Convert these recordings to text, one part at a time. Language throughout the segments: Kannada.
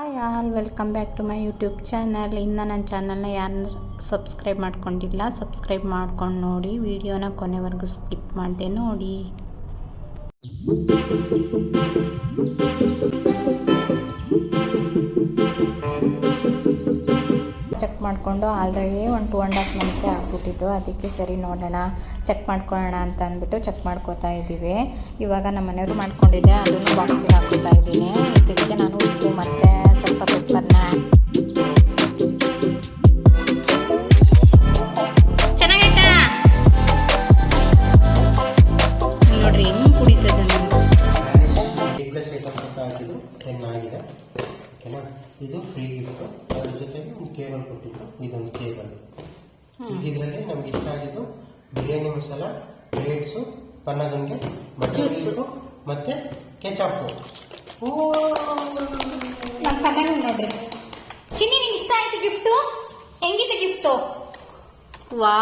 Hi all, welcome back to my YouTube channel. ಇನ್ನು ನನ್ನ ಚಾನಲ್ನ ಯಾರು ಸಬ್ಸ್ಕ್ರೈಬ್ ಮಾಡ್ಕೊಂಡಿಲ್ಲ ಸಬ್ಸ್ಕ್ರೈಬ್ ಮಾಡ್ಕೊಂಡು ನೋಡಿ, ವಿಡಿಯೋನ ಕೊನೆವರೆಗೂ ಸ್ಕಿಪ್ ಮಾಡದೆ ನೋಡಿ. ಚೆಕ್ ಮಾಡಿಕೊಂಡು ಆಲ್ರೆಡಿ ಒಂದು 2.5 ಮಂತ್ಸೇ ಆಗ್ಬಿಟ್ಟಿದ್ದು, ಅದಕ್ಕೆ ಸರಿ ನೋಡೋಣ ಚೆಕ್ ಮಾಡ್ಕೊಳ್ಳೋಣ ಅಂತ ಅಂದ್ಬಿಟ್ಟು ಚೆಕ್ ಮಾಡ್ಕೋತಾ ಇದ್ದೀವಿ. ಇವಾಗ ನಮ್ಮ ಮನೆಯವರು ಮಾಡ್ಕೊಂಡಿದ್ದೆ, ಅದನ್ನು ಬಾಕ್ಸಿಗೆ ಹಾಕೋತಾ ಇದ್ದೀನಿ. ಇದಕ್ಕೆ ನಾನು ಉಪ್ಪು ಮತ್ತು ಸ್ವಲ್ಪ ಪೆಪ್ಪರ್ನ ನೋಡ್ರಿ ಹೆಂಗೆ ಕುಡಿತದೆ ಆಗಿದೆ. ಓಕೆನಾ, ಇದು ಫ್ರೀ ಗಿಫ್ಟು. ಅದ್ರ ಜೊತೆಗೆ ಒಂದು ಕೇಬಲ್ ಕೊಟ್ಟಿದ್ದು, ಇದೊಂದು ಕೇಬಲ್. ಇದರಲ್ಲಿ ನಮ್ಗೆ ಇಷ್ಟ ಆಗಿದ್ದು ಬಿರಿಯಾನಿ ಮಸಾಲ, ಬ್ರೆಡ್ಸು, ಪನ್ನಗನ್ಗೆ, ಜ್ಯೂಸು ಮತ್ತೆ ಕೆಚಪ್ಪು. ನಮ್ಮ ಪನ್ನಗನ್ ನೋಡ್ರಿ ಚಿನ್ನಿ, ನಿಂಗೆ ಇಷ್ಟ ಆಯ್ತು ಗಿಫ್ಟು? ಹೆಂಗಿದೆ ಗಿಫ್ಟು? ವಾ,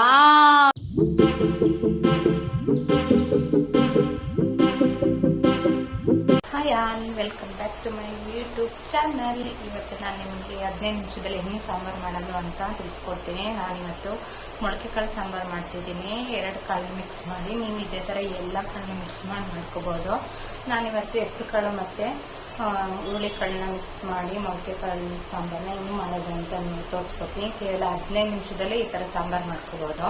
hi all, welcome back to my YouTube channel. ಇವತ್ತು ನಾನು ನಿಮಗೆ 15 ನಿಮಿಷದಲ್ಲಿ ಹೆಂಗೆ ಸಾಂಬಾರು ಮಾಡೋದು ಅಂತ ತಿಳಿಸ್ಕೊಡ್ತೀನಿ. ನಾನಿವತ್ತು ಮೊಳಕೆ ಕಾಳು ಸಾಂಬಾರು ಮಾಡ್ತಿದ್ದೀನಿ. 2 ಕಾಳು ಮಿಕ್ಸ್ ಮಾಡಿ, ನೀವು ಇದೇ ಥರ ಎಲ್ಲ ಕಾಳನ್ನ ಮಿಕ್ಸ್ ಮಾಡಿ ಮಾಡ್ಕೋಬೋದು. ನಾನಿವತ್ತು ಹೆಸರು ಕಾಳು ಮತ್ತು ಹುರುಳಿಕಾಳನ್ನ ಮಿಕ್ಸ್ ಮಾಡಿ ಮೊಳಕೆ ಕಾಳು ಸಾಂಬಾರನ್ನ ಹೆಂಗೆ ಮಾಡೋದು ಅಂತ ತೋರಿಸ್ಕೊಡ್ತೀನಿ. ಕೇವಲ 15 ನಿಮಿಷದಲ್ಲಿ ಈ ಥರ ಸಾಂಬಾರು ಮಾಡ್ಕೋಬೋದು.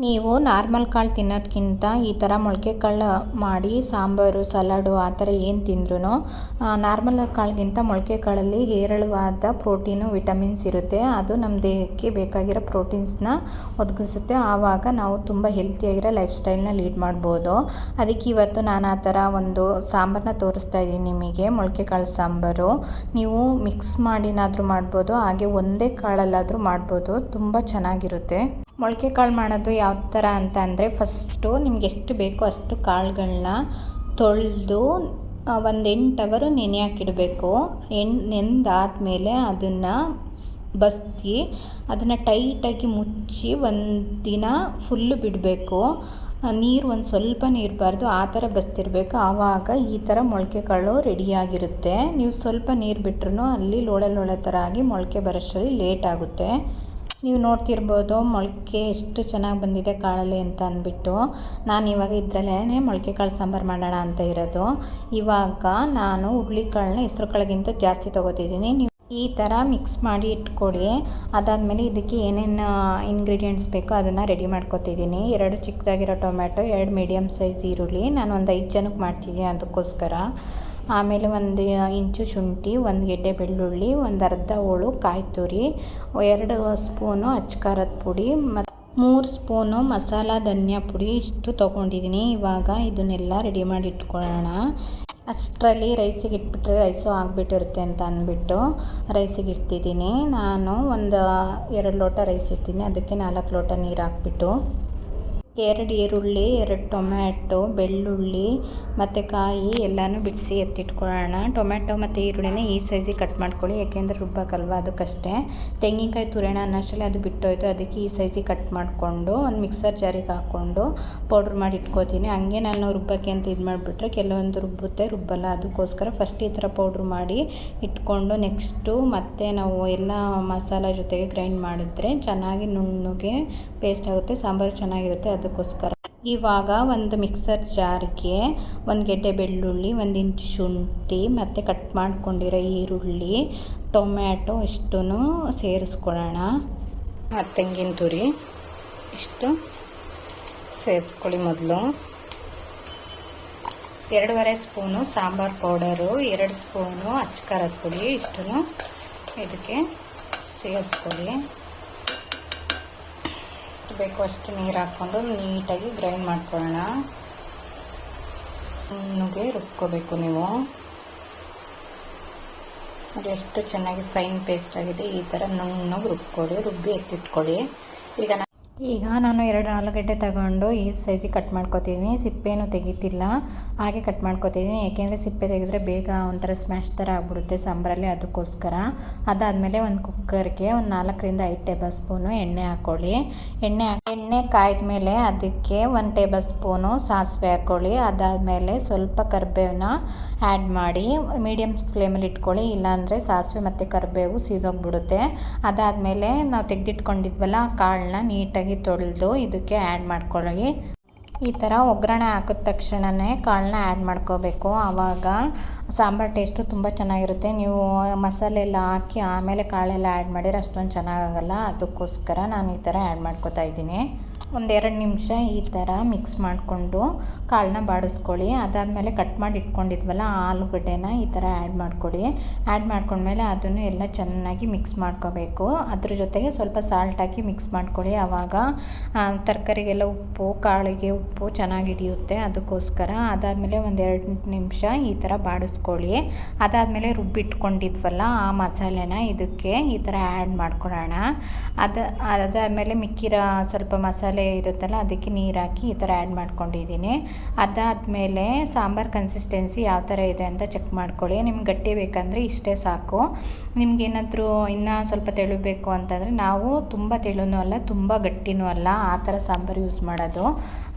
ನೀವು ನಾರ್ಮಲ್ ಕಾಳು ತಿನ್ನೋದಕ್ಕಿಂತ ಈ ಥರ ಮೊಳಕೆ ಕಾಳು ಮಾಡಿ ಸಾಂಬಾರು, ಸಲಾಡು ಆ ಥರ ಏನು ತಿಂದ್ರೂ ನಾರ್ಮಲ್ ಕಾಳಿಗಿಂತ ಮೊಳಕೆ ಕಾಳಲ್ಲಿ ಹೇರಳವಾದ ಪ್ರೋಟೀನು, ವಿಟಮಿನ್ಸ್ ಇರುತ್ತೆ. ಅದು ನಮ್ಮ ದೇಹಕ್ಕೆ ಬೇಕಾಗಿರೋ ಪ್ರೋಟೀನ್ಸ್ನ ಒದಗಿಸುತ್ತೆ. ಆವಾಗ ನಾವು ತುಂಬ ಹೆಲ್ತಿಯಾಗಿರೋ ಲೈಫ್ ಸ್ಟೈಲ್ನ ಲೀಡ್ ಮಾಡ್ಬೋದು. ಅದಕ್ಕೆ ಇವತ್ತು ನಾನು ಆ ಥರ ಒಂದು ಸಾಂಬಾರನ್ನ ತೋರಿಸ್ತಾ ಇದ್ದೀನಿ ನಿಮಗೆ. ಮೊಳಕೆ ಕಾಳು ಸಾಂಬಾರು ನೀವು ಮಿಕ್ಸ್ ಮಾಡಿನಾದರೂ ಮಾಡ್ಬೋದು, ಹಾಗೆ ಒಂದೇ ಕಾಳಲ್ಲಾದರೂ ಮಾಡ್ಬೋದು. ತುಂಬ ಚೆನ್ನಾಗಿರುತ್ತೆ. ಮೊಳಕೆ ಕಾಳು ಮಾಡೋದು ಯಾವ ಥರ ಅಂತ ಅಂದರೆ, ಫಸ್ಟು ನಿಮ್ಗೆ ಎಷ್ಟು ಬೇಕೋ ಅಷ್ಟು ಕಾಳುಗಳನ್ನ ತೊಳೆದು ಒಂದು 8 ಅವರು ನೆನೆ ಹಾಕಿಡಬೇಕು. ನೆಂದಾದಮೇಲೆ ಅದನ್ನು ಬಸ್ತಿ ಅದನ್ನು ಟೈಟಾಗಿ ಮುಚ್ಚಿ ಒಂದು ದಿನ ಫುಲ್ಲು ಬಿಡಬೇಕು. ನೀರು ಒಂದು ಸ್ವಲ್ಪ ನೀರಬಾರ್ದು, ಆ ಥರ ಬಸ್ತಿರಬೇಕು. ಆವಾಗ ಈ ಥರ ಮೊಳಕೆ ಕಾಳು ರೆಡಿಯಾಗಿರುತ್ತೆ. ನೀವು ಸ್ವಲ್ಪ ನೀರು ಬಿಟ್ರೂ ಅಲ್ಲಿ ಲೋಳೆ ಥರ ಆಗಿ ಮೊಳಕೆ ಬರೋಷ್ಟರಲ್ಲಿ ಲೇಟ್ ಆಗುತ್ತೆ. ನೀವು ನೋಡ್ತಿರ್ಬೋದು ಮೊಳಕೆ ಎಷ್ಟು ಚೆನ್ನಾಗಿ ಬಂದಿದೆ ಕಾಳಲ್ಲಿ ಅಂತ ಅಂದ್ಬಿಟ್ಟು. ನಾನು ಇವಾಗ ಇದರಲ್ಲೇ ಮೊಳಕೆ ಕಾಳು ಸಾಂಬಾರು ಮಾಡೋಣ ಅಂತ ಇರೋದು. ಇವಾಗ ನಾನು ಹುರುಳಿಕಾಳನ್ನ ಹೆಸ್ರು ಕಾಳಿಗಿಂತ ಜಾಸ್ತಿ ತೊಗೋತಿದ್ದೀನಿ. ನೀವು ಈ ಥರ ಮಿಕ್ಸ್ ಮಾಡಿ ಇಟ್ಕೊಡಿ. ಅದಾದಮೇಲೆ ಇದಕ್ಕೆ ಏನೇನು ಇಂಗ್ರೀಡಿಯೆಂಟ್ಸ್ ಬೇಕೋ ಅದನ್ನು ರೆಡಿ ಮಾಡ್ಕೊತಿದ್ದೀನಿ. 2 ಚಿಕ್ಕದಾಗಿರೋ ಟೊಮ್ಯಾಟೊ, 2 ಮೀಡಿಯಮ್ ಸೈಜ್ ಈರುಳ್ಳಿ, ನಾನು ಒಂದು 5 ಜನಕ್ಕೆ ಮಾಡ್ತಿದ್ದೀನಿ ಅದಕ್ಕೋಸ್ಕರ. ಆಮೇಲೆ 1 ಇಂಚು ಶುಂಠಿ, 1 ಗೆಡ್ಡೆ ಬೆಳ್ಳುಳ್ಳಿ, ಒಂದು ಅರ್ಧ ಹೋಳು ಕಾಯಿ ತುರಿ, 2 ಸ್ಪೂನು ಅಚ್ಕಾರದ ಪುಡಿ ಮತ್ತು 3 ಸ್ಪೂನು ಮಸಾಲ ಧನಿಯಾ ಪುಡಿ, ಇಷ್ಟು ತೊಗೊಂಡಿದ್ದೀನಿ. ಇವಾಗ ಇದನ್ನೆಲ್ಲ ರೆಡಿ ಮಾಡಿ ಇಟ್ಕೊಳ್ಳೋಣ. ಅಷ್ಟರಲ್ಲಿ ರೈಸಿಗೆ ಇಟ್ಬಿಟ್ರೆ ರೈಸು ಆಗಿಬಿಟ್ಟಿರುತ್ತೆ ಅಂತ ಅಂದ್ಬಿಟ್ಟು ರೈಸಿಗೆ ಇಡ್ತಿದ್ದೀನಿ. ನಾನು ಒಂದು 2 ಲೋಟ ರೈಸ್ ಇಡ್ತೀನಿ. ಅದಕ್ಕೆ 4 ಲೋಟ ನೀರು ಹಾಕ್ಬಿಟ್ಟು 2 ಈರುಳ್ಳಿ, 2 ಟೊಮ್ಯಾಟೊ, ಬೆಳ್ಳುಳ್ಳಿ ಮತ್ತು ಕಾಯಿ ಎಲ್ಲನೂ ಬಿಡಿಸಿ ಎತ್ತಿಟ್ಕೊಳ್ಳೋಣ. ಟೊಮ್ಯಾಟೊ ಮತ್ತು ಈರುಳ್ಳಿನ ಈ ಸೈಜಿಗೆ ಕಟ್ ಮಾಡ್ಕೊಳ್ಳಿ, ಯಾಕೆಂದರೆ ರುಬ್ಬಕ್ಕಲ್ವ ಅದಕ್ಕಷ್ಟೇ. ತೆಂಗಿನಕಾಯಿ ತುರಿಯೋಣ ಅನ್ನೋಷ್ಟರಲ್ಲಿ ಅದು ಬಿಟ್ಟೋಯ್ತು, ಅದಕ್ಕೆ ಈ ಸೈಜಿಗೆ ಕಟ್ ಮಾಡಿಕೊಂಡು ಒಂದು ಮಿಕ್ಸರ್ ಜಾರಿಗೆ ಹಾಕ್ಕೊಂಡು ಪೌಡ್ರ್ ಮಾಡಿ ಇಟ್ಕೋತೀನಿ. ಹಂಗೆ ನಾನು ರುಬ್ಬಕ್ಕೆ ಅಂತ ಇದು ಮಾಡಿಬಿಟ್ರೆ ಕೆಲವೊಂದು ರುಬ್ಬಲ್ಲ. ಅದಕ್ಕೋಸ್ಕರ ಫಸ್ಟ್ ಈ ಥರ ಪೌಡ್ರ್ ಮಾಡಿ ಇಟ್ಕೊಂಡು ನೆಕ್ಸ್ಟು ಮತ್ತೆ ನಾವು ಎಲ್ಲ ಮಸಾಲ ಜೊತೆಗೆ ಗ್ರೈಂಡ್ ಮಾಡಿದ್ರೆ ಚೆನ್ನಾಗಿ ನುಣ್ಣಗೆ ಪೇಸ್ಟ್ ಆಗುತ್ತೆ, ಸಾಂಬಾರು ಚೆನ್ನಾಗಿರುತ್ತೆ. ಅದಕ್ಕೋಸ್ಕರ ಇವಾಗ ಒಂದು ಮಿಕ್ಸರ್ ಜಾರ್ಗೆ 1 ಗೆಡ್ಡೆ ಬೆಳ್ಳುಳ್ಳಿ, 1 ಇಂಚು ಶುಂಠಿ ಮತ್ತು ಕಟ್ ಮಾಡ್ಕೊಂಡಿರೋ ಈರುಳ್ಳಿ, ಟೊಮ್ಯಾಟೊ ಇಷ್ಟೂ ಸೇರಿಸ್ಕೊಳ್ಳೋಣ. ಮತ್ತು ತೆಂಗಿನ ತುರಿ ಇಷ್ಟು ಸೇರಿಸ್ಕೊಳ್ಳಿ. ಮೊದಲು 2.5 ಸ್ಪೂನು ಸಾಂಬಾರು ಪೌಡರು, 2 ಸ್ಪೂನು ಅಚ್ಕಾರದ ಪುಡಿ ಇಷ್ಟು ಇದಕ್ಕೆ ಸೇರಿಸ್ಕೊಳ್ಳಿ. ಬೇಕು ಅಷ್ಟು ನೀರು ಹಾಕ್ಕೊಂಡು ನೀಟಾಗಿ ಗ್ರೈಂಡ್ ಮಾಡ್ಕೊಳ್ಳೋಣ. ನುಗ್ಗೆ ರುಬ್ಕೋಬೇಕು. ನೀವು ನೋಡಿ ಎಷ್ಟು ಚೆನ್ನಾಗಿ ಫೈನ್ ಪೇಸ್ಟ್ ಆಗಿದೆ. ಈ ಥರ ನುಣ್ಣಗೆ ರುಬ್ಕೊಳ್ಳಿ, ರುಬ್ಬಿ ಎತ್ತಿಟ್ಕೊಳ್ಳಿ. ಈಗ ಈಗ ನಾನು 2 ಆಲೂಗಡ್ಡೆ ತಗೊಂಡು ಈ ಸೈಜಿಗೆ ಕಟ್ ಮಾಡ್ಕೊತಿದ್ದೀನಿ. ಸಿಪ್ಪೇನು ತೆಗಿತಿಲ್ಲ, ಹಾಗೆ ಕಟ್ ಮಾಡ್ಕೊತಿದ್ದೀನಿ. ಏಕೆಂದರೆ ಸಿಪ್ಪೆ ತೆಗೆದ್ರೆ ಬೇಗ ಒಂಥರ ಸ್ಮ್ಯಾಶ್ ಥರ ಆಗಿಬಿಡುತ್ತೆ ಸಾಂಬಾರಲ್ಲಿ, ಅದಕ್ಕೋಸ್ಕರ. ಅದಾದಮೇಲೆ ಒಂದು ಕುಕ್ಕರ್ಗೆ ಒಂದು 4ರಿಂದ 5 ಟೇಬಲ್ ಸ್ಪೂನು ಎಣ್ಣೆ ಹಾಕ್ಕೊಳ್ಳಿ. ಎಣ್ಣೆ ಕಾಯ್ದ ಮೇಲೆ ಅದಕ್ಕೆ 1 ಟೇಬಲ್ ಸ್ಪೂನು ಸಾಸಿವೆ ಹಾಕ್ಕೊಳ್ಳಿ. ಅದಾದಮೇಲೆ ಸ್ವಲ್ಪ ಕರಿಬೇವನ್ನ ಆ್ಯಡ್ ಮಾಡಿ ಮೀಡಿಯಮ್ ಫ್ಲೇಮಲ್ಲಿ ಇಟ್ಕೊಳ್ಳಿ, ಇಲ್ಲಾಂದರೆ ಸಾಸಿವೆ ಮತ್ತು ಕರಿಬೇವು ಸೀದೋಗ್ಬಿಡುತ್ತೆ. ಅದಾದಮೇಲೆ ನಾವು ತೆಗೆದಿಟ್ಕೊಂಡಿದ್ವಲ್ಲ ಕಾಳನ್ನ ನೀಟಾಗಿ ತೊಳೆದು ಇದಕ್ಕೆ ಆ್ಯಡ್ ಮಾಡ್ಕೊಳ್ಳಿ. ಈ ಥರ ಒಗ್ಗರಣೆ ಹಾಕಿದ ತಕ್ಷಣವೇ ಕಾಳನ್ನ ಆ್ಯಡ್ ಮಾಡ್ಕೋಬೇಕು, ಆವಾಗ ಸಾಂಬಾರು ಟೇಸ್ಟು ತುಂಬ ಚೆನ್ನಾಗಿರುತ್ತೆ. ನೀವು ಮಸಾಲೆ ಎಲ್ಲ ಹಾಕಿ ಆಮೇಲೆ ಕಾಳೆಲ್ಲ ಆ್ಯಡ್ ಮಾಡಿದ್ರೆ ಅಷ್ಟೊಂದು ಚೆನ್ನಾಗಾಗಲ್ಲ, ಅದಕ್ಕೋಸ್ಕರ ನಾನು ಈ ಥರ ಆ್ಯಡ್ ಮಾಡ್ಕೋತಾ ಇದ್ದೀನಿ. 1-2 ನಿಮಿಷ ಈ ಥರ ಮಿಕ್ಸ್ ಮಾಡಿಕೊಂಡು ಕಾಳನ್ನ ಬಾಡಿಸ್ಕೊಳ್ಳಿ. ಅದಾದಮೇಲೆ ಕಟ್ ಮಾಡಿ ಇಟ್ಕೊಂಡಿದ್ವಲ್ಲ ಆಲೂಗಡ್ಡೆನ ಈ ಥರ ಆ್ಯಡ್ ಮಾಡ್ಕೊಳ್ಳಿ. ಆ್ಯಡ್ ಮಾಡ್ಕೊಂಡ್ಮೇಲೆ ಅದನ್ನು ಎಲ್ಲ ಚೆನ್ನಾಗಿ ಮಿಕ್ಸ್ ಮಾಡ್ಕೋಬೇಕು. ಅದ್ರ ಜೊತೆಗೆ ಸ್ವಲ್ಪ ಸಾಲ್ಟ್ ಹಾಕಿ ಮಿಕ್ಸ್ ಮಾಡ್ಕೊಳ್ಳಿ, ಆವಾಗ ತರಕಾರಿಗೆಲ್ಲ ಉಪ್ಪು, ಕಾಳಿಗೆ ಉಪ್ಪು ಚೆನ್ನಾಗಿ ಹಿಡಿಯುತ್ತೆ, ಅದಕ್ಕೋಸ್ಕರ. ಅದಾದಮೇಲೆ 1-2 ನಿಮಿಷ ಈ ಥರ ಬಾಡಿಸ್ಕೊಳ್ಳಿ. ಅದಾದಮೇಲೆ ರುಬ್ಬಿಟ್ಕೊಂಡಿದ್ವಲ್ಲ ಆ ಮಸಾಲೆನ ಇದಕ್ಕೆ ಈ ಥರ ಆ್ಯಡ್ ಮಾಡ್ಕೊಳ್ಳೋಣ. ಅದಾದಮೇಲೆ ಮಿಕ್ಕಿರೋ ಸ್ವಲ್ಪ ಮಸಾಲೆ ಇರುತ್ತಲ್ಲ ಅದಕ್ಕೆ ನೀರು ಹಾಕಿ ಈ ಥರ ಆ್ಯಡ್ ಮಾಡ್ಕೊಂಡಿದ್ದೀನಿ. ಅದಾದಮೇಲೆ ಸಾಂಬಾರು ಕನ್ಸಿಸ್ಟೆನ್ಸಿ ಯಾವ ಥರ ಇದೆ ಅಂತ ಚೆಕ್ ಮಾಡ್ಕೊಳ್ಳಿ. ನಿಮ್ಗೆ ಗಟ್ಟಿ ಬೇಕಂದರೆ ಇಷ್ಟೇ ಸಾಕು. ನಿಮ್ಗೇನಾದರೂ ಇನ್ನೂ ಸ್ವಲ್ಪ ತೆಳುಬೇಕು ಅಂತಂದರೆ, ನಾವು ತುಂಬ ತೆಳುನೂ ಅಲ್ಲ ತುಂಬ ಗಟ್ಟಿನೂ ಅಲ್ಲ, ಆ ಥರ ಸಾಂಬಾರು ಯೂಸ್ ಮಾಡೋದು,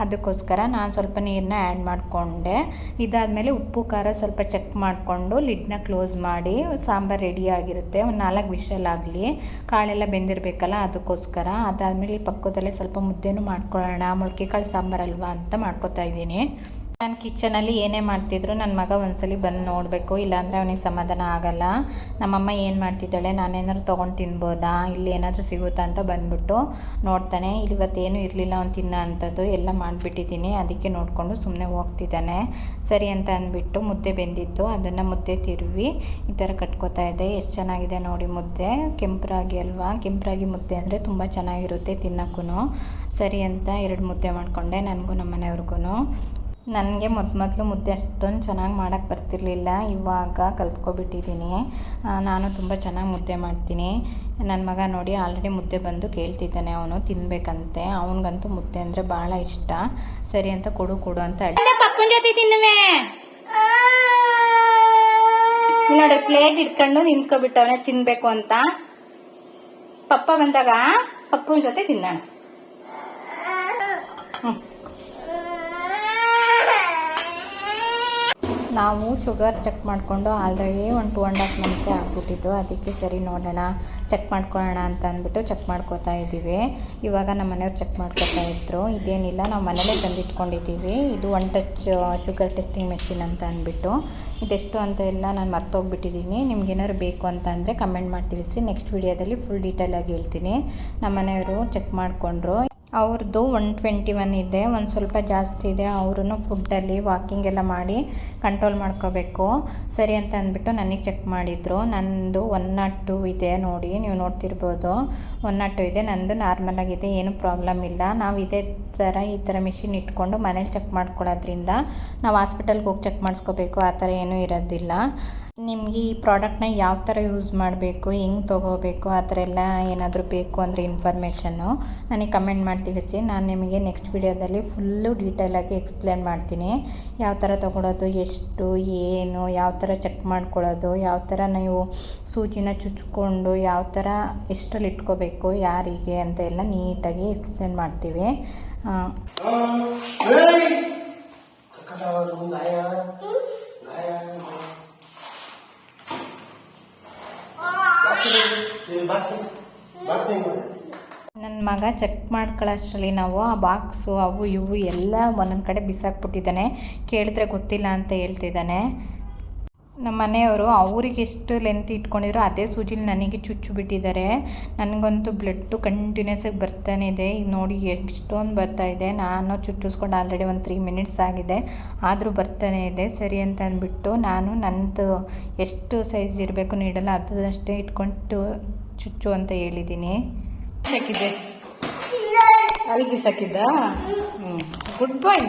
ಅದಕ್ಕೋಸ್ಕರ ನಾನು ಸ್ವಲ್ಪ ನೀರನ್ನ ಆ್ಯಡ್ ಮಾಡಿಕೊಂಡೆ. ಇದಾದಮೇಲೆ ಉಪ್ಪು ಖಾರ ಸ್ವಲ್ಪ ಚೆಕ್ ಮಾಡಿಕೊಂಡು ಲಿಡ್ನ ಕ್ಲೋಸ್ ಮಾಡಿ ಸಾಂಬಾರು ರೆಡಿಯಾಗಿರುತ್ತೆ. ಒಂದು 4 ವಿಷಲ್ ಆಗಲಿ, ಕಾಳೆಲ್ಲ ಬೆಂದಿರಬೇಕಲ್ಲ, ಅದಕ್ಕೋಸ್ಕರ. ಅದಾದಮೇಲೆ ಪಕ್ಕದಲ್ಲೇ ಸ್ವಲ್ಪ ಮುದ್ದೆನೂ ಮಾಡ್ಕೊಳ್ಳೋಣ, ಮೊಳಕೆ ಕಾಳು ಸಾಂಬಾರಲ್ವಾ ಅಂತ ಮಾಡ್ಕೊತಾ ಇದ್ದೀನಿ. ನಾನು ಕಿಚನಲ್ಲಿ ಏನೇ ಮಾಡ್ತಿದ್ರು ನನ್ನ ಮಗ ಒಂದ್ಸಲಿ ಬಂದು ನೋಡಬೇಕು, ಇಲ್ಲಾಂದರೆ ಅವನಿಗೆ ಸಮಾಧಾನ ಆಗಲ್ಲ. ನಮ್ಮಮ್ಮ ಏನು ಮಾಡ್ತಿದ್ದಾಳೆ, ನಾನೇನಾದ್ರು ತೊಗೊಂಡು ತಿನ್ಬೋದಾ, ಇಲ್ಲಿ ಏನಾದರೂ ಸಿಗುತ್ತಾ ಅಂತ ಬಂದ್ಬಿಟ್ಟು ನೋಡ್ತಾನೆ. ಇವತ್ತೇನು ಇರಲಿಲ್ಲ ಅವ್ನು ತಿನ್ನೋ ಅಂಥದ್ದು, ಎಲ್ಲ ಮಾಡಿಬಿಟ್ಟಿದ್ದೀನಿ, ಅದಕ್ಕೆ ನೋಡಿಕೊಂಡು ಸುಮ್ಮನೆ ಹೋಗ್ತಿದ್ದಾನೆ. ಸರಿ ಅಂತ ಅಂದ್ಬಿಟ್ಟು ಮುದ್ದೆ ಬೆಂದಿತ್ತು, ಅದನ್ನು ಮುದ್ದೆ ತಿರುವಿ ಈ ಥರ ಕಟ್ಕೋತಾ ಇದ್ದೆ. ಎಷ್ಟು ಚೆನ್ನಾಗಿದೆ ನೋಡಿ ಮುದ್ದೆ, ಕೆಂಪರಾಗಿ ಅಲ್ವಾ. ಕೆಂಪರಾಗಿ ಮುದ್ದೆ ಅಂದರೆ ತುಂಬ ಚೆನ್ನಾಗಿರುತ್ತೆ ತಿನ್ನೋಕ್ಕೂ. ಸರಿ ಅಂತ 2 ಮುದ್ದೆ ಮಾಡಿಕೊಂಡೆ, ನನಗೂ ನಮ್ಮ ಮನೆಯವ್ರಿಗೂ. ನನಗೆ ಮೊದಲು ಮುದ್ದೆ ಅಷ್ಟೊಂದು ಚೆನ್ನಾಗಿ ಮಾಡೋಕ್ಕೆ ಬರ್ತಿರ್ಲಿಲ್ಲ, ಇವಾಗ ಕಲ್ತ್ಕೊಬಿಟ್ಟಿದ್ದೀನಿ. ನಾನು ತುಂಬ ಚೆನ್ನಾಗಿ ಮುದ್ದೆ ಮಾಡ್ತೀನಿ. ನನ್ನ ಮಗ ನೋಡಿ ಆಲ್ರೆಡಿ ಮುದ್ದೆ ಬಂದು ಕೇಳ್ತಿದ್ದಾನೆ, ಅವನು ತಿನ್ನಬೇಕಂತೆ. ಅವನಿಗಂತೂ ಮುದ್ದೆ ಅಂದರೆ ಭಾಳ ಇಷ್ಟ. ಸರಿ ಅಂತ ಕೊಡು ಅಂತ ಪಪ್ಪನ ಜೊತೆ ತಿನ್ನುವೆ ನೋಡ್ರಿ, ಪ್ಲೇಟ್ ಇಟ್ಕೊಂಡು ನಿಂತ್ಕೊಬಿಟ್ಟವನೇ ತಿನ್ನಬೇಕು ಅಂತ. ಪಪ್ಪ ಬಂದಾಗ ಪಪ್ಪನ ಜೊತೆ ತಿನ್ನೋಣ. ನಾವು ಶುಗರ್ ಚೆಕ್ ಮಾಡಿಕೊಂಡು ಆಲ್ರೆಡಿ 1-2.5 ಮಂತ್ಸ್ ಆಗ್ಬಿಟ್ಟಿದ್ದು, ಅದಕ್ಕೆ ಸರಿ ನೋಡೋಣ ಚೆಕ್ ಮಾಡ್ಕೊಳ್ಳೋಣ ಅಂತ ಅಂದ್ಬಿಟ್ಟು ಚೆಕ್ ಮಾಡ್ಕೋತಾ ಇದ್ದೀವಿ. ಇವಾಗ ನಮ್ಮ ಮನೆಯವ್ರು ಚೆಕ್ ಮಾಡ್ಕೋತಾ ಇದ್ರು. ಇದೇನಿಲ್ಲ, ನಾವು ಮನೇಲೇ ತಂದಿಟ್ಕೊಂಡಿದ್ದೀವಿ. ಇದು 1 ಟಚ್ ಶುಗರ್ ಟೆಸ್ಟಿಂಗ್ ಮೆಷಿನ್ ಅಂತ ಅಂದ್ಬಿಟ್ಟು. ಇದೆಷ್ಟು ಅಂತ ಎಲ್ಲ ನಾನು ಮರ್ತೋಗ್ಬಿಟ್ಟಿದ್ದೀನಿ. ನಿಮ್ಗೇನಾದ್ರು ಬೇಕು ಅಂತ ಅಂದರೆ ಕಮೆಂಟ್ ಮಾಡಿ ತಿಳಿಸಿ, ನೆಕ್ಸ್ಟ್ ವೀಡಿಯೋದಲ್ಲಿ ಫುಲ್ ಡೀಟೇಲಾಗಿ ಹೇಳ್ತೀನಿ. ನಮ್ಮ ಮನೆಯವರು ಚೆಕ್ ಮಾಡಿಕೊಂಡ್ರು. ಅವ್ರದ್ದು 121 ಇದೆ, ಒಂದು ಸ್ವಲ್ಪ ಜಾಸ್ತಿ ಇದೆ. ಅವ್ರೂ ಫುಡ್ಡಲ್ಲಿ ವಾಕಿಂಗ್ ಎಲ್ಲ ಮಾಡಿ ಕಂಟ್ರೋಲ್ ಮಾಡ್ಕೋಬೇಕು. ಸರಿ ಅಂತ ಅಂದ್ಬಿಟ್ಟು ನನಗೆ ಚೆಕ್ ಮಾಡಿದರು. ನಂದು 102 ಇದೆ ನೋಡಿ, ನೀವು ನೋಡ್ತಿರ್ಬೋದು 102 ಇದೆ. ನಂದು ನಾರ್ಮಲಾಗಿದೆ, ಏನು ಪ್ರಾಬ್ಲಮ್ ಇಲ್ಲ. ನಾವು ಈ ಥರ ಮಿಷಿನ್ ಇಟ್ಕೊಂಡು ಮನೇಲಿ ಚೆಕ್ ಮಾಡ್ಕೊಳ್ಳೋದ್ರಿಂದ ನಾವು ಹಾಸ್ಪಿಟಲ್ಗೆ ಹೋಗಿ ಚೆಕ್ ಮಾಡಿಸ್ಕೋಬೇಕು, ಆ ಥರ ಏನೂ ಇರೋದಿಲ್ಲ. ನಿಮಗೆ ಈ ಪ್ರಾಡಕ್ಟ್ನ ಯಾವ ಥರ ಯೂಸ್ ಮಾಡಬೇಕು, ಹೆಂಗೆ ತೊಗೋಬೇಕು, ಆ ಥರ ಎಲ್ಲ ಏನಾದರೂ ಬೇಕು ಅಂದರೆ ಇನ್ಫಾರ್ಮೇಷನ್ನು ನನಗೆ ಕಮೆಂಟ್ ಮಾಡಿ ತಿಳಿಸಿ. ನಾನು ನಿಮಗೆ ನೆಕ್ಸ್ಟ್ ವಿಡಿಯೋದಲ್ಲಿ ಫುಲ್ಲು ಡೀಟೇಲಾಗಿ ಎಕ್ಸ್ಪ್ಲೇನ್ ಮಾಡ್ತೀನಿ. ಯಾವ ಥರ ತೊಗೊಳೋದು, ಎಷ್ಟು, ಏನು, ಯಾವ ಥರ ಚೆಕ್ ಮಾಡ್ಕೊಳ್ಳೋದು, ಯಾವ ಥರ ನೀವು ಸೂಜಿನ ಚುಚ್ಕೊಂಡು ಯಾವ ಥರ ಎಷ್ಟರಲ್ಲಿ ಇಟ್ಕೋಬೇಕು, ಯಾರಿಗೆ ಅಂತ ಎಲ್ಲ ನೀಟಾಗಿ ಎಕ್ಸ್ಪ್ಲೇನ್ ಮಾಡ್ತೀವಿ. ನನ್ನ ಮಗ ಚೆಕ್ ಮಾಡ್ಕೊಳ್ಳೋಷ್ಟರಲ್ಲಿ ನಾವು ಆ ಬಾಕ್ಸು ಅವು ಇವು ಎಲ್ಲ ಒಂದೊಂದು ಕಡೆ ಬಿಸಾಕ್ಬಿಟ್ಟಿದ್ದಾನೆ. ಕೇಳಿದ್ರೆ ಗೊತ್ತಿಲ್ಲ ಅಂತ ಹೇಳ್ತಿದ್ದಾನೆ. ನಮ್ಮ ಮನೆಯವರು ಅವ್ರಿಗೆ ಎಷ್ಟು ಲೆಂತ್ ಇಟ್ಕೊಂಡಿದ್ರು ಅದೇ ಸೂಜಿಲಿ ನನಗೆ ಚುಚ್ಚಿಬಿಟ್ಟಿದ್ದಾರೆ. ನನಗಂತೂ ಬ್ಲಡ್ಡು ಕಂಟಿನ್ಯೂಸ್ ಆಗಿ ಬರ್ತಾನೆ ಇದೆ. ಈಗ ನೋಡಿ ಎಷ್ಟೊಂದು ಬರ್ತಾಯಿದೆ. ನಾನು ಚುಚ್ಚಿಸ್ಕೊಂಡು ಆಲ್ರೆಡಿ ಒಂದು 3 ಮಿನಿಟ್ಸ್ ಆಗಿದೆ, ಆದರೂ ಬರ್ತಾನೆ ಇದೆ. ಸರಿ ಅಂತ ಅಂದ್ಬಿಟ್ಟು ನಾನು ನನ್ನದು ಎಷ್ಟು ಸೈಜ್ ಇರಬೇಕು ನೀಡಲ್ಲ ಅದಷ್ಟೇ ಇಟ್ಕೊಂಡು ಚುಚ್ಚು ಅಂತ ಹೇಳಿದ್ದೀನಿ. ಸಾಕಿದ್ದೆ ಅಲ್ಲಿಗೆ ಸಾಕಿದ್ದ. ಗುಡ್ ಬಾಯ್.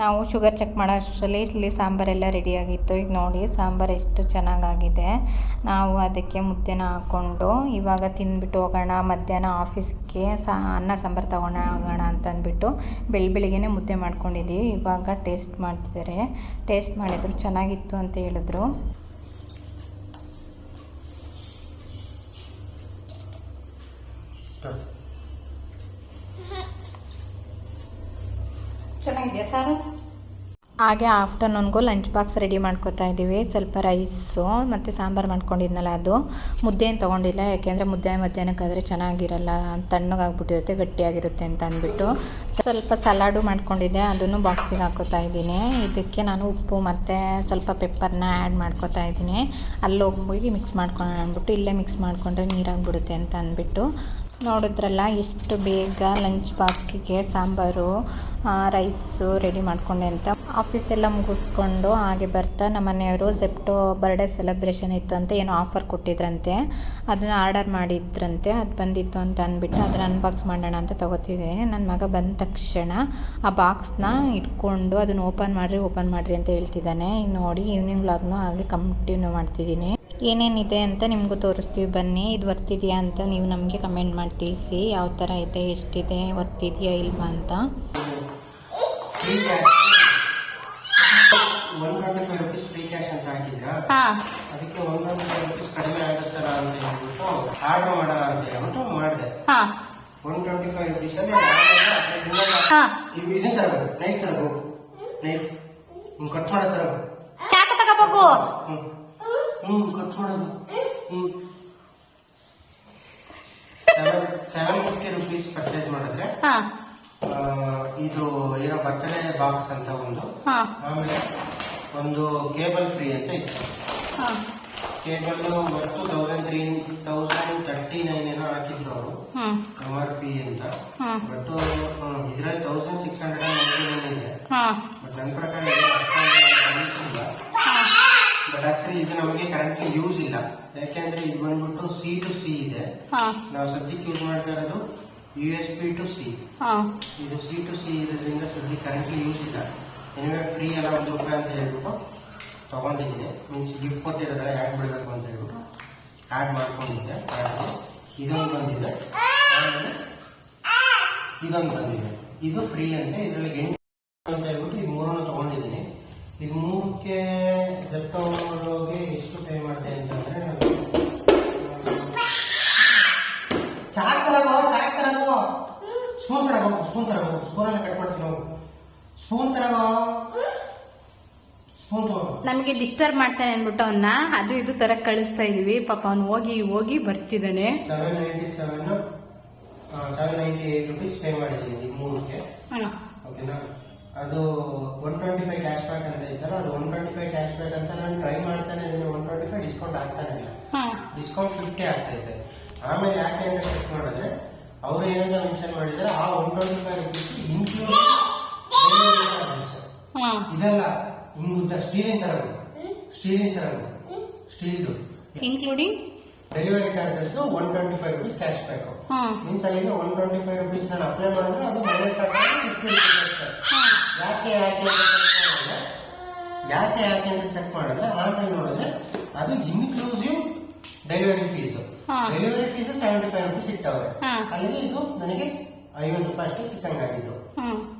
ನಾವು ಶುಗರ್ ಚೆಕ್ ಮಾಡೋ ಅಷ್ಟರಲ್ಲಿ ಇಲ್ಲಿ ಸಾಂಬಾರೆಲ್ಲ ರೆಡಿಯಾಗಿತ್ತು. ಈಗ ನೋಡಿ ಸಾಂಬಾರು ಎಷ್ಟು ಚೆನ್ನಾಗಾಗಿದೆ. ನಾವು ಅದಕ್ಕೆ ಮುದ್ದೆನ ಹಾಕ್ಕೊಂಡು ಇವಾಗ ತಿಂದ್ಬಿಟ್ಟು ಹೋಗೋಣ, ಮಧ್ಯಾಹ್ನ ಆಫೀಸ್ಗೆ ಅನ್ನ ಸಾಂಬಾರು ತೊಗೊಂಡು ಹೋಗೋಣ ಅಂತಂದ್ಬಿಟ್ಟು ಬೆಳಿಗ್ಗೆನೇ ಮುದ್ದೆ ಮಾಡ್ಕೊಂಡಿದ್ದೀವಿ. ಇವಾಗ ಟೇಸ್ಟ್ ಮಾಡ್ತಿದ್ದಾರೆ. ಟೇಸ್ಟ್ ಮಾಡಿದ್ರು ಚೆನ್ನಾಗಿತ್ತು ಅಂತ ಹೇಳಿದ್ರು. ಚೆನ್ನಾಗಿದೆ ಸಾರು. ಹಾಗೆ ಆಫ್ಟರ್ನೂನ್ಗೂ ಲಂಚ್ ಬಾಕ್ಸ್ ರೆಡಿ ಮಾಡ್ಕೊತಾ ಇದ್ದೀವಿ. ಸ್ವಲ್ಪ ರೈಸು ಮತ್ತು ಸಾಂಬಾರು ಮಾಡ್ಕೊಂಡಿದ್ನಲ್ಲ ಅದು ಮುದ್ದೆ ಏನು ತೊಗೊಂಡಿಲ್ಲ, ಯಾಕೆಂದರೆ ಮುದ್ದೆ ಮಧ್ಯಾಹ್ನಕ್ಕಾದರೆ ಚೆನ್ನಾಗಿರಲ್ಲ, ತಣ್ಣಗಾಗ್ಬಿಟ್ಟಿರುತ್ತೆ, ಗಟ್ಟಿಯಾಗಿರುತ್ತೆ ಅಂತ ಅಂದ್ಬಿಟ್ಟು ಸ್ವಲ್ಪ ಸಲಾಡು ಮಾಡ್ಕೊಂಡಿದ್ದೆ, ಅದನ್ನು ಬಾಕ್ಸಿಗೆ ಹಾಕೋತಾ ಇದ್ದೀನಿ. ಇದಕ್ಕೆ ನಾನು ಉಪ್ಪು ಮತ್ತು ಸ್ವಲ್ಪ ಪೆಪ್ಪರ್ನ ಆ್ಯಡ್ ಮಾಡ್ಕೋತಾ ಇದ್ದೀನಿ. ಅಲ್ಲಿ ಹೋಗಿ ಮಿಕ್ಸ್ ಮಾಡ್ಕೊಂಡು ಅಂದ್ಬಿಟ್ಟು ಇಲ್ಲೇ ಮಿಕ್ಸ್ ಮಾಡಿಕೊಂಡ್ರೆ ನೀರಾಗಿಬಿಡುತ್ತೆ ಅಂತ ಅಂದ್ಬಿಟ್ಟು ನೋಡಿದ್ರಲ್ಲ ಎಷ್ಟು ಬೇಗ ಲಂಚ್ ಬಾಕ್ಸಿಗೆ ಸಾಂಬಾರು ರೈಸು ರೆಡಿ ಮಾಡಿಕೊಂಡೆ ಅಂತ. ಆಫೀಸೆಲ್ಲ ಮುಗಿಸ್ಕೊಂಡು ಹಾಗೆ ಬರ್ತಾ ನಮ್ಮ ಮನೆಯವರು ಜೆಪ್ಟೋ ಬರ್ಡೇ ಸೆಲೆಬ್ರೇಷನ್ ಇತ್ತು ಅಂತ ಏನೋ ಆಫರ್ ಕೊಟ್ಟಿದ್ರಂತೆ, ಅದನ್ನು ಆರ್ಡರ್ ಮಾಡಿದ್ರಂತೆ. ಅದು ಬಂದಿತ್ತು ಅಂತ ಅಂದ್ಬಿಟ್ಟು ಅದನ್ನು ಅನ್ಬಾಕ್ಸ್ ಮಾಡೋಣ ಅಂತ ತೊಗೋತಿದ್ದೀನಿ. ನನ್ನ ಮಗ ಬಂದ ತಕ್ಷಣ ಆ ಬಾಕ್ಸ್ನ ಇಟ್ಕೊಂಡು ಅದನ್ನು ಓಪನ್ ಮಾಡಿರಿ ಅಂತ ಹೇಳ್ತಿದ್ದಾನೆ. ನೋಡಿ ಈವ್ನಿಂಗ್ ವ್ಲಾಗ್ನೂ ಹಾಗೆ ಕಂಟಿನ್ಯೂ ಮಾಡ್ತಿದ್ದೀನಿ. ಏನೇನಿದೆ ಅಂತ ನಿಮಗೂ ತೋರಿಸ್ತೀವಿ ಬನ್ನಿ. ಇದು ವರ್ತಿದೆಯಾ ಅಂತ ನೀವು ನಮಗೆ ಕಮೆಂಟ್ ಮಾಡಿ ತಿಳಿಸಿ, ಯಾವ ಥರ ಇದೆ, ಎಷ್ಟಿದೆ, ವರ್ತಿದೆಯಾ ಇಲ್ವಾ ಅಂತ. 125 rupees ಫ್ರೀ ಕ್ಯಾಶ್ ಅಂತ ಹಾಕಿದ್ರಾ, ಅದಕ್ಕೆ 125 rupees ಕಡಿಮೆ ಆಗುತ್ತಲ್ಲ ಅಂತ ಹೇಳ್ಬಿಟ್ಟು ಆರ್ಡರ್ ಮಾಡೋಣ ಅಂತ ಹೇಳ್ಬಿಟ್ಟು ಮಾಡಿದೆ. 125 rupees ಅಲ್ಲಿ ಇದನ್ನ ತರಬೇಕು, ನೈಫ್ ತರಬೇಕು, ನೈಫ್ ಕಟ್ ಮಾಡೋ ತರಬೇಕು, ಚಾಕು ತಗೋಬೇಕು, ಕಟ್ ಮಾಡೋದು. 750 rupees ಪರ್ಚೇಸ್ ಮಾಡಿದ್ರೆ ಇದು ಏನೋ ಬರ್ತಡೇ ಬಾಕ್ಸ್ ಅಂತ ಒಂದು, ಆಮೇಲೆ ಒಂದು ಕೇಬಲ್ ಫ್ರೀ ಅಂತ ಇತ್ತು. ಕೇಬಲ್ ಮತ್ತು 1039 ಏನೋ ಹಾಕಿದ್ರು ಅವರು MRP ಅಂತ. ಬಟ್ ಇದ್ರಲ್ಲಿ 1699 ಇದೆ. ಬಟ್ ನನ್ನ ಪ್ರಕಾರ ಅನಿಸಿಲ್ಲ. ಬಟ್ ಆಕ್ಚುಲಿ ಇದು ನಮಗೆ ಕರೆಂಟ್ಲಿ ಯೂಸ್ ಇಲ್ಲ, ಯಾಕೆಂದ್ರೆ ಇದು ಬಂದ್ಬಿಟ್ಟು C2C ಇದೆ. ನಾವು ಸದ್ಯಕ್ಕೆ ಯೂಸ್ ಮಾಡ್ತಾ ಇರೋದು USB to C. ಇದು C2C ಇರೋದ್ರಿಂದ ಸದ್ಯಕ್ಕೆ ಕರೆಂಟ್ಲಿ ಯೂಸ್ ಇಲ್ಲ. ಎನಿವೆ ಫ್ರೀ ಎಲ್ಲ ₹1 ಅಂತ ಹೇಳ್ಬಿಟ್ಟು ತಗೊಂಡಿದ್ದೀನಿ. ಮೀನ್ಸ್ ಗಿಫ್ಟ್ ಕೊಟ್ಟಿರೋದ್ರೆ ಯಾಕೆ ಬಿಡಬೇಕು ಅಂತ ಹೇಳ್ಬಿಟ್ಟು ಆ್ಯಡ್ ಮಾಡ್ಕೊಂಡಿದ್ದೆ. ಇದೊಂದು ಬಂದಿದೆ, ಆಮೇಲೆ ಇದೊಂದು ಬಂದಿದೆ. ಇದು ಫ್ರೀ ಅಂತ ಇದರಲ್ಲಿ 8 ಅಂತ ಹೇಳ್ಬಿಟ್ಟು ಇದು 3 ತಗೊಂಡಿದ್ದೀನಿ. ಇದು 3ಕ್ಕೆ ಜೆಪ್ಟೋಗೆ ಎಷ್ಟು ಪೇ ಮಾಡಿದೆ ಅಂತಂದ್ರೆ ನಮಗೆ ಡಿಸ್ಟರ್ಬ್ ಮಾಡ್ತಾನೆ ಅನ್ಬಿಟ್ಟು ಅವನ್ನ ಅದು ಇದು ತರ ಕಳಿಸ್ತಾ ಇದೀವಿ. ಪಾಪ ಅವ್ನು ಹೋಗಿ ಬರ್ತಿದ್ದಾನೆ. 798 rupees ಪೇ ಮಾಡಿದ್ದೀನಿ 3ಕ್ಕೆ. ಓಕೆನಾ, ಅದು 125 ಕ್ಯಾಶ್ ಬ್ಯಾಕ್ ಅಂತ ಇತ್ತಲ್ಲ, ಅದು 125 ಕ್ಯಾಶ್ ಬ್ಯಾಕ್ ಅಂತ ನಾನು ಟ್ರೈ ಮಾಡ್ತಾನೆ ಇದನ್ನು. 125 ಡಿಸ್ಕೌಂಟ್ ಆಗ್ತಾನೆ ಇಲ್ಲ, ಡಿಸ್ಕೌಂಟ್ 50 ಆಗ್ತಾ ಇದೆ. ಆಮೇಲೆ ಯಾಕೆ ಅಂತ ಚೆಕ್ ಮಾಡಿದ್ರೆ ಅವರು ಏನಂತ ಮೆನ್ಷನ್ ಮಾಡಿದ್ರೆ ಆ 125 rupees ಇನ್ಕ್ಲೂಡ್ ಇದೆಲ್ಲ ಹಿಂಗುದ್ದ ಸ್ಟೀಲಿನ ಸ್ಟೀಲ್ದು including delivery charges 125 rupees cash back. Means ಅಲ್ಲಿಗೆ 125 rupees ನಾನು ಅಪ್ಲೈ ಮಾಡಿದ್ರೆ ಅದು ಮೈನಸ್ ಆಗಿ 50 rupees ಯಾಕೆ ಅಂತ ಚೆಕ್ ಮಾಡಿದ್ರೆ ಆಮೇಲೆ ನೋಡಿದ್ರೆ ಅದು inclusive delivery fees. Delivery fees 75 rupees ಇಟ್ಟವ್ರೆ. ಅಲ್ಲಿಗೆ ಇದು ನನಗೆ 50 ರೂಪಾಯಿ ಅಷ್ಟೇ ಸಿಕ್ಕಂಗಾಗಿದ್ದು.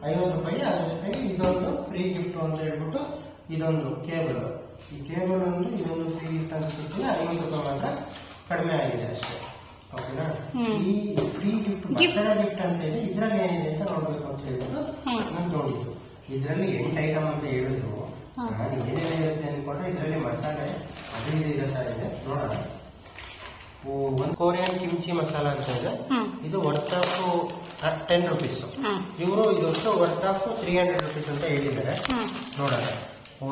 50 ರೂಪಾಯಿ. ಅದ್ರ ಜೊತೆಗೆ ಇದೊಂದು ಫ್ರೀ ಗಿಫ್ಟ್ ಅಂತ ಹೇಳ್ಬಿಟ್ಟು ಇದೊಂದು ಕೇಬಲ್, ಈ ಕೇಬಲ್ ಒಂದು ಇದೊಂದು ಫ್ರೀ ಗಿಫ್ಟ್ ಅಂತ ಸಿಕ್ಕಿಲ್ಲ. 50 ರೂಪಾಯಿ ಮಾತ್ರ ಕಡಿಮೆ ಆಗಿದೆ ಅಷ್ಟೇ. ಓಕೆನಾ, ಈ ಫ್ರೀ ಗಿಫ್ಟ್ ಬರ್ತಡೇ ಗಿಫ್ಟ್ ಅಂತ ಇದೆ. ಇದ್ರಲ್ಲಿ ಏನಿದೆ ಅಂತ ನೋಡ್ಬೇಕು ಅಂತ ಹೇಳ್ಬಿಟ್ಟು ನಾನು ನೋಡಿದ್ದು. ಇದರಲ್ಲಿ 8 ಐಟಮ್ ಅಂತ ಹೇಳಿದ್ರು. ನಾನು ಏನೇನಿರುತ್ತೆ ಅನ್ಕೊಂಡ್ರೆ ಇದರಲ್ಲಿ ಮಸಾಲೆ ಅದು ಇದು ಇರುತ್ತಾ ಇದೆ. ನೋಡೋಣ. ಒಂದು ಕೊರಿಯನ್ ಕಿಮ್ಚಿ ಮಸಾಲ ಅಂತ ಇದೆ. ಇದು ವರ್ತ್ ಆಫ್ 10 rupees. ಇವರು ಇದೊಂದು ವರ್ತ್ ಆಫ್ 300 rupees ಅಂತ ಹೇಳಿದ್ದಾರೆ. ನೋಡೋಣ.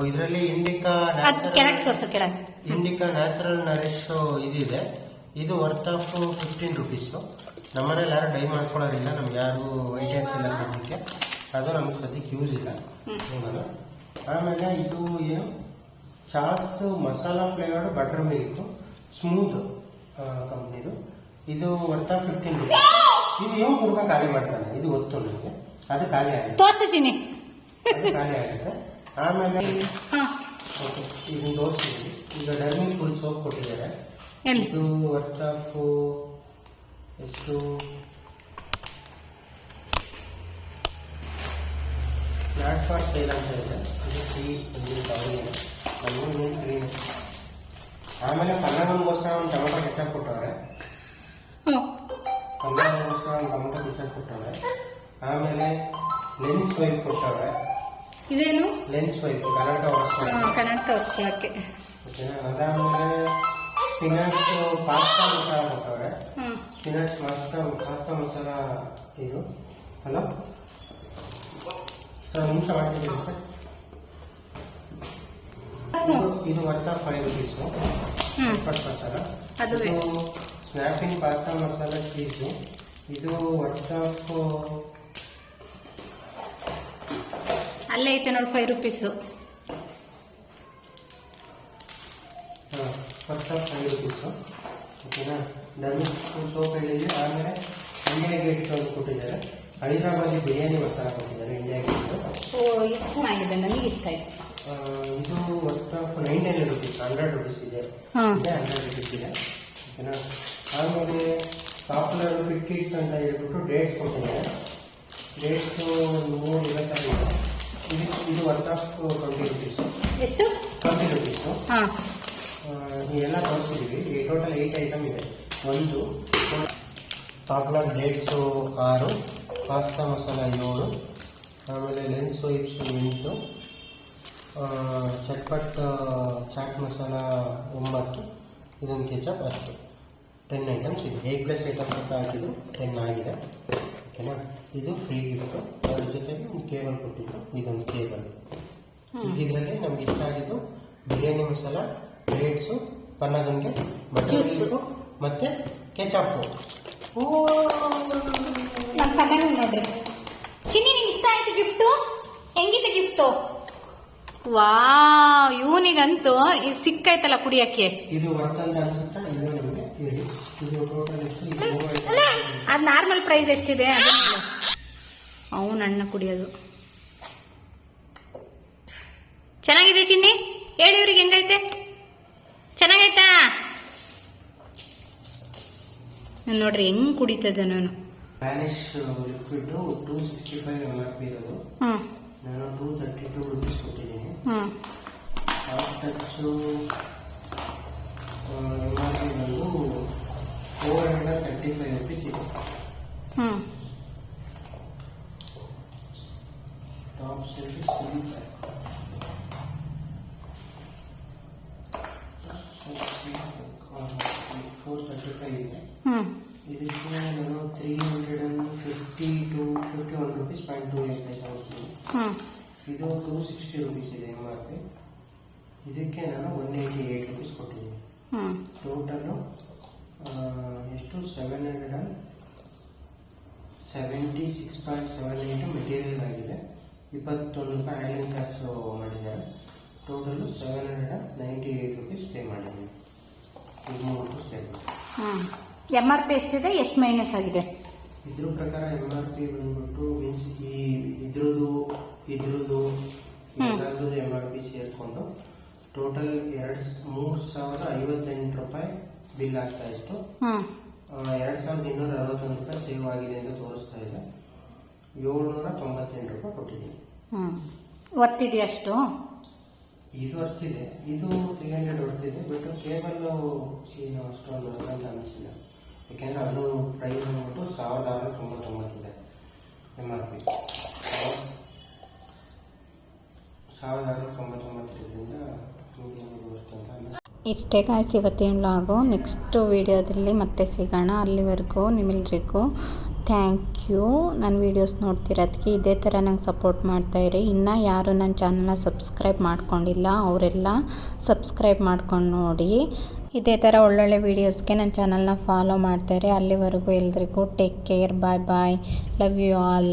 ಇದರಲ್ಲಿ ಇಂಡಿಕಾ ನ್ಯಾಚುರಲ್ ನರಿಶ್ ಇದಿದೆ. ಇದು ವರ್ತ್ ಆಫ್ 15 rupees. ನಮ್ಮನೇಲಿ ಯಾರು ಡೈ ಮಾಡ್ಕೊಳ್ಳೋದಿಲ್ಲ, ನಮ್ಗೆ ಯಾರು ವೈಟೇನ್ಸ್ ಇಲ್ಲ ಸದ್ಯಕ್ಕೆ, ಅದು ನಮ್ಗೆ ಸದ್ಯಕ್ಕೆ ಯೂಸ್ ಇಲ್ಲ. ಆಮೇಲೆ ಇದು ಏನು Chas masala flavoured butter milk smooth ಕಂಪ್ನಿದು. ಇದು ವರ್ತ್ ಆಫ್ 15 rupees. ಇದು ಇವ್ ಹುಡುಗ ಖಾಲಿ ಮಾಡ್ತಾನೆ, ಇದು ಗೊತ್ತು ನನಗೆ. ಅದು ಖಾಲಿ ಆಗಿದೆ. ತೋರಿಸ್ತೀನಿ ಅದು ಖಾಲಿ ಆಗುತ್ತೆ. ಆಮೇಲೆ ಹಾಂ ಓಕೆ, ಇದನ್ನು ತೋರಿಸ್ತೀವಿ. ಈಗ ಡರ್ಮಿಂಗ್ ಫುಲ್ ಸೋಪ್ ಕೊಟ್ಟಿದ್ದಾರೆ. ಎಲ್ಲಿ ಇದು ವರ್ತ್ ಆಫ್ ಎಷ್ಟು ಪ್ಲಾಟ್ಫಾರ್ಮ್ ಸೇಲ್ ಅಂತ ಇದೆ. ಇದು ಕ್ರೀಮ್. ಆಮೇಲೆ ಪನ್ನಗಂಗೋಸ್ಕರ ಒಂದು ಟೊಮೆಟೊ ಕೆಚಪ್ ಕೊಟ್ಟವ್ರೆ. ಹ್ಞೂ ಪನ್ನಗಂಗೋಸ್ಕರ ಒಂದು ಟೊಮೆಟೊ ಕೆಚಪ್ ಕೊಟ್ಟವ್ರೆ. ಆಮೇಲೆ ಲೆನ್ಸ್ ವೈಪ್ ಕೊಟ್ಟವ್ರೆ. ಇದೇನು ಲೆನ್ಸ್ ವೈಪ್ ಕನ್ನಡ ಕನ್ನಡಕ ಒರೆಸ್ಕೊಳ್ಳೋಕ್ಕೆ. ಓಕೆನಾ. ಅದಾದಮೇಲೆ ಸ್ಪಿನಾಚ್ ಪಾಸ್ತಾ ಮಸಾಲ ಕೊಟ್ಟವ್ರೆ. ಹ್ಞೂ ಸ್ಪಿನಾಚ್ ಪಾಸ್ತಾ ಮಸಾಲ ಇದು. ಹಲೋ ಸರ್, ಒಂದು ನಿಮಿಷ ಮಾಡ್ತಿದ್ದೀನಿ ಸರ್. ಇದು ವರ್ತ್ ಆಫ್ 5 rupees. ಪಟ್ ಮಸಾಲ ಅದುವೇ ಇದು ಸ್ನ್ಯಾಪಿಂಗ್ ಪಾಸ್ತಾ ಮಸಾಲ ಚೀಸು. ಇದು ವರ್ತ್ ಆಫ್ ಅಲ್ಲೇ ಐತೆ ನೋಡಿ 5 rupees. Worth of 5 rupees. ಓಕೆನಾ. ಡರ್ಮಿಂಗ್ ಸೋಪ್ ಹೇಳಿದ್ವಿ. ಆಮೇಲೆ ಇಂಡಿಯಾ ಗೇಟ್ ಒಂದು ಕೊಟ್ಟಿದ್ದಾರೆ. ಹೈದರಾಬಾದಿ ಬಿರಿಯಾನಿ ಮಸಾಲ ಕೊಟ್ಟಿದ್ದಾರೆ ಇಂಡಿಯಾ ಗೇಟ್. ಓ ಇದು ಚೆನ್ನಾಗಿದೆ, ನನಗೆ ಇಷ್ಟ ಆಯ್ತು. ಇದು ವರ್ತ್ ಆಫ್ 99 rupees. 100 rupees ಇದೆ. ಹಾಂ 100 rupees ಇದೆ. ಓಕೆನಾ. ಆಮೇಲೆ ಪಾಪ್ಯುಲರ್ ಫಿಟ್ ಕಿಡ್ಸ್ ಅಂತ ಹೇಳ್ಬಿಟ್ಟು ಡೇಟ್ಸ್ ಕೊಟ್ಟಿದ್ದಾರೆ. ಡೇಟ್ಸ್ 125 ಇದೆ. ಇದು ವರ್ತ್ ಆಫ್ 20 rupees. ಎಷ್ಟು 20 rupees. ಹಾಂ ಎಲ್ಲ ತೋರಿಸಿದ್ದೀವಿ. ಟೋಟಲ್ 8 ಐಟಮ್ ಇದೆ. ಒಂದು ಪಾಪ್ಯುಲರ್ ಡೇಟ್ಸು 6, ಪಾಸ್ತಾ ಮಸಾಲ 7, ಆಮೇಲೆ ಲೆನ್ಸ್ ವೈಪ್ಸ್ 8, ಚಟ್ಪಟ್ ಚಾಟ್ ಮಸಾಲ 9, ಇದೊಂದು ಕೆಚಪ್ 10. 10 ಐಟಮ್ಸ್ ಇದೆ. 8+ ಐಟಮ್ಸ್ ಅಂತ ಹಾಕಿದ್ದು 10 ಆಗಿದೆ. ಓಕೆನಾ. ಇದು ಫ್ರೀ ಗಿಫ್ಟು. ಅದ್ರ ಜೊತೆಗೆ ಒಂದು ಕೇಬಲ್ ಕೊಟ್ಟಿದ್ದು. ಇದೊಂದು ಕೇಬಲ್. ಇದರಲ್ಲಿ ನಮ್ಗೆ ಇಷ್ಟ ಆಗಿದ್ದು ಬಿರಿಯಾನಿ ಮಸಾಲ, ಡೇಟ್ಸು, ಪನ್ನಗನ್ಗೆ, ಬಟರ್ ಮತ್ತೆ ಕೆಚಪ್ಪು. ನಮ್ಮ ಪನ್ನಗನ್ ನೋಡ್ರಿ. ಚಿನ್ನಿ ನಿಂಗೆ ಇಷ್ಟ ಆಯ್ತು ಗಿಫ್ಟು? ಹೆಂಗಿದೆ ಗಿಫ್ಟು? ವಾವ್, ಇವನಿಗಂತೂ ಇದು ಸಿಕ್ಕಾಯ್ತಲ್ಲ ಕುಡಿಯಕ್ಕೆ. ಇದು ವರ್ತ್ ಅಂತ ಅನ್ಸುತ್ತಾ? ಇದು ನಿಮಗೆ ಹೇಳಿ. ಇದು ಟೋಟಲ್ ಎಷ್ಟು? ಅದು ನಾರ್ಮಲ್ ಪ್ರೈಸ್ ಎಷ್ಟಿದೆ ಅದನ್ನ ಅವನು ಅಣ್ಣ ಕುಡಿಯೋದು. ಚೆನ್ನಾಗಿದೆ ಚಿನ್ನಿ, ಹೇಳಿ ಇವ್ರಿಗೆ ಹೆಂಗೈತೆ? ಚೆನ್ನಾಗೈತಾ? ನೋಡ್ರಿ ಹೆಂಗ್ ಕುಡಿತದ ನಾನು. ವ್ಯಾನಿಷ್ ಲಿಕ್ವಿಡ್ 265 MRP ಇರೋದು. ನಾನು 232 rupees ಕೊಟ್ಟಿದ್ದೀನಿ. ಸಾಫ್ಟ್ ಟಚ್ MRP ಬಂದು 435 rupees ಇದೆ. ಟಾಪ್ ಸರ್ವಿಸ್ 435 ಇದೆ. ಇದಕ್ಕೆ ನಾನು 351 rupees 0.28 ಆಗುತ್ತದೆ. ಇದು 260 rupees ಇದೆ MRP. ಇದಕ್ಕೆ ನಾನು 188 rupees ಕೊಟ್ಟಿದ್ದೀನಿ. ಟೋಟಲು ಎಷ್ಟು? 776.78 ಮೆಟೀರಿಯಲ್ ಆಗಿದೆ. 21 ರೂಪಾಯಿ ಹ್ಯಾಂಡ್ಲಿಂಗ್ ಟ್ಯಾಕ್ಸ್ ಮಾಡಿದ್ದಾರೆ. ಟೋಟಲು 798 rupees ಪೇ ಮಾಡಿದ್ದೀನಿ. ಈಗ 3 ರೂಪಾಯಿ. MRP ಎಷ್ಟಿದೆ, ಎಷ್ಟು ಮೈನಸ್ ಆಗಿದೆ? ಇದ್ರ ಪ್ರಕಾರ MRP ಬಂದ್ಬಿಟ್ಟು ಮೀನ್ಸ್ ಇದ್ರದ್ದು ಎಲ್ಲರದ್ದು MRP ಸೇರಿಕೊಂಡು ಟೋಟಲ್ 3058 ರೂಪಾಯಿ ಬಿಲ್ ಆಗ್ತಾ ಇತ್ತು. 2261 ರೂಪಾಯಿ ಸೇವ್ ಆಗಿದೆ ಅಂತ ತೋರಿಸ್ತಾ ಇದೆ. 798 ರೂಪಾಯಿ ಕೊಟ್ಟಿದ್ದೀನಿ. ಒತ್ತಿದೆ ಅಷ್ಟು? ಇದು ವರ್ತಿದೆ. ಇದು 300 ವರ್ತಿದೆ. ಬಟ್ ಕೇಬಲ್ ಏನು ಅಷ್ಟೊಂದು ಅಂತ ಅನಿಸಿಲ್ಲ. ಯಾಕೆಂದ್ರೆ ಅದು ಪ್ರೈಸ್ ಬಂದ್ಬಿಟ್ಟು 1699 ಇದೆ MRP. 1699 ಇದರಿಂದ ಇಷ್ಟೇ ಗಾಯ್ಸ್ ಇವತ್ತಿನ ವ್ಲಾಗು. ನೆಕ್ಸ್ಟ್ ವಿಡಿಯೋದಲ್ಲಿ ಮತ್ತೆ ಸಿಗೋಣ. ಅಲ್ಲಿವರೆಗೂ ನಿಮ್ಮೆಲ್ರಿಗೂ ಥ್ಯಾಂಕ್ ಯು. ನನ್ನ ವೀಡಿಯೋಸ್ ನೋಡ್ತಿರೋದಕ್ಕೆ ಇದೇ ಥರ ನಂಗೆ ಸಪೋರ್ಟ್ ಮಾಡ್ತಾಯಿರಿ. ಇನ್ನೂ ಯಾರು ನನ್ನ ಚಾನಲ್ನ ಸಬ್ಸ್ಕ್ರೈಬ್ ಮಾಡ್ಕೊಂಡಿಲ್ಲ ಅವರೆಲ್ಲ ಸಬ್ಸ್ಕ್ರೈಬ್ ಮಾಡ್ಕೊಂಡು ನೋಡಿ. ಇದೇ ಥರ ಒಳ್ಳೊಳ್ಳೆ ವೀಡಿಯೋಸ್ಗೆ ನನ್ನ ಚಾನಲ್ನ ಫಾಲೋ ಮಾಡ್ತಾಯಿರಿ. ಅಲ್ಲಿವರೆಗೂ ಎಲ್ರಿಗೂ take care. Bye bye. Love you all.